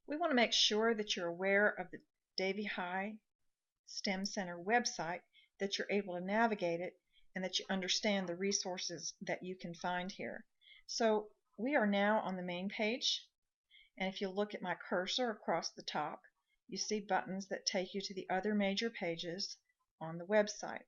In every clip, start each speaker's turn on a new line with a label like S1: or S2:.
S1: We want to make sure that you're aware of the Davie High STEM Center website, that you're able to navigate it, and that you understand the resources that you can find here. So we are now on the main page, and if you look at my cursor across the top, you see buttons that take you to the other major pages on the website.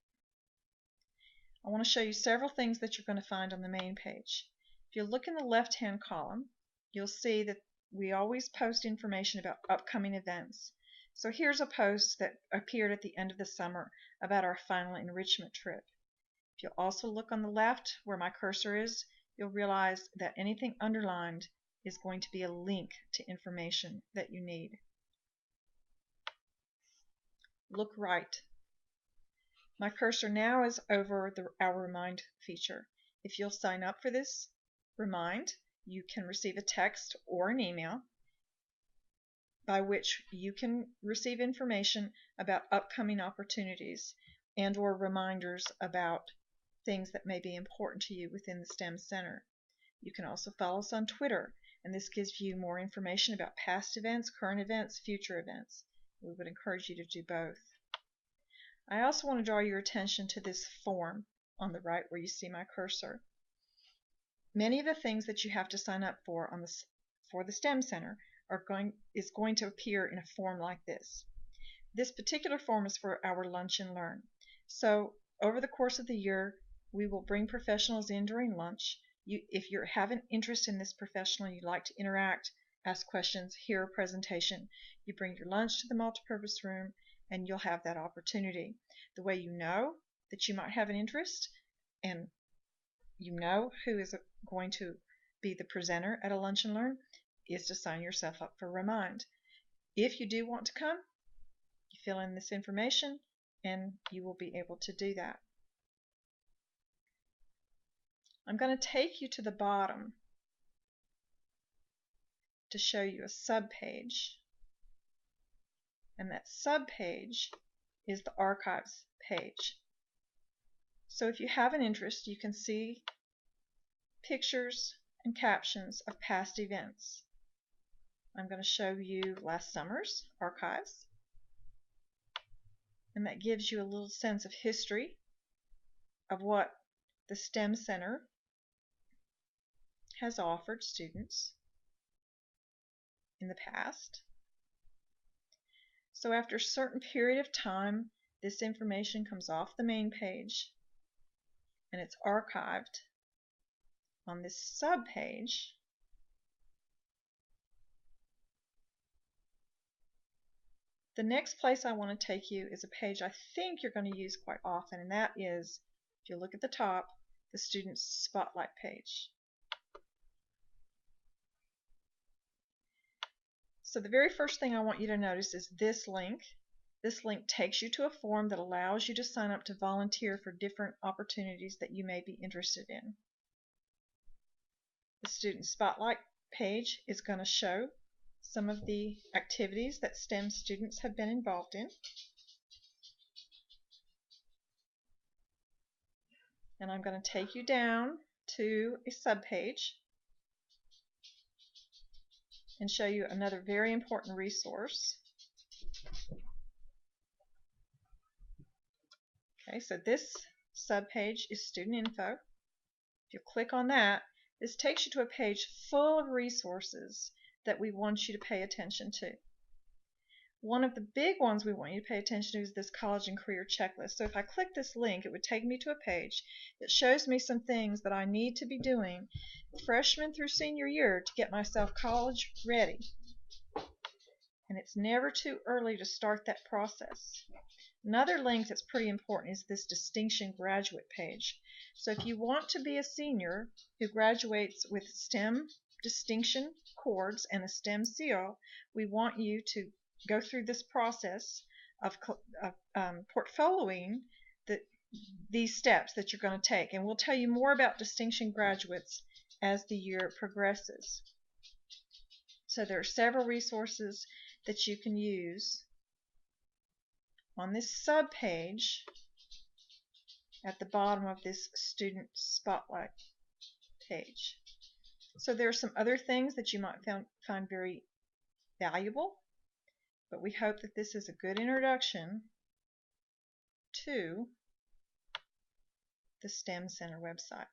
S1: I want to show you several things that you're going to find on the main page. If you look in the left-hand column, you'll see that we always post information about upcoming events. So here's a post that appeared at the end of the summer about our final enrichment trip. If you'll also look on the left where my cursor is, you'll realize that anything underlined is going to be a link to information that you need. Look right. My cursor now is over our Remind feature. If you'll sign up for this Remind, you can receive a text or an email by which you can receive information about upcoming opportunities and or reminders about things that may be important to you within the STEM Center. You can also follow us on Twitter, and this gives you more information about past events, current events, future events. We would encourage you to do both. I also want to draw your attention to this form on the right where you see my cursor. Many of the things that you have to sign up for the STEM Center is going to appear in a form like this. This particular form is for our Lunch and Learn. So over the course of the year, we will bring professionals in during lunch. If you have an interest in this professional, you'd like to interact, ask questions, hear a presentation, you bring your lunch to the multipurpose room, and you'll have that opportunity. The way you know that you might have an interest and you know who is going to be the presenter at a Lunch and Learn is to sign yourself up for Remind. If you do want to come, you fill in this information and you will be able to do that. I'm going to take you to the bottom to show you a subpage, and that subpage is the Archives page. So if you have an interest, you can see pictures and captions of past events. I'm going to show you last summer's archives, and that gives you a little sense of history of what the STEM Center has offered students in the past. So after a certain period of time, this information comes off the main page and it's archived on this subpage. The next place I want to take you is a page I think you're going to use quite often, and that is, if you look at the top, the Students Spotlight page. So the very first thing I want you to notice is this link. This link takes you to a form that allows you to sign up to volunteer for different opportunities that you may be interested in. The Student Spotlight page is going to show some of the activities that STEM students have been involved in. And I'm going to take you down to a subpage and show you another very important resource. Okay, so this subpage is student info. If you click on that, this takes you to a page full of resources that we want you to pay attention to. One of the big ones we want you to pay attention to is this college and career checklist. So if I click this link, it would take me to a page that shows me some things that I need to be doing freshman through senior year to get myself college ready. And it's never too early to start that process. Another link that's pretty important is this Distinction Graduate page. So if you want to be a senior who graduates with STEM distinction cords and a STEM seal, we want you to go through this process of portfolioing these steps that you're going to take. And we'll tell you more about distinction graduates as the year progresses. So there are several resources that you can use on this subpage at the bottom of this Student Spotlight page. So there are some other things that you might find very valuable, but we hope that this is a good introduction to the STEM Center website.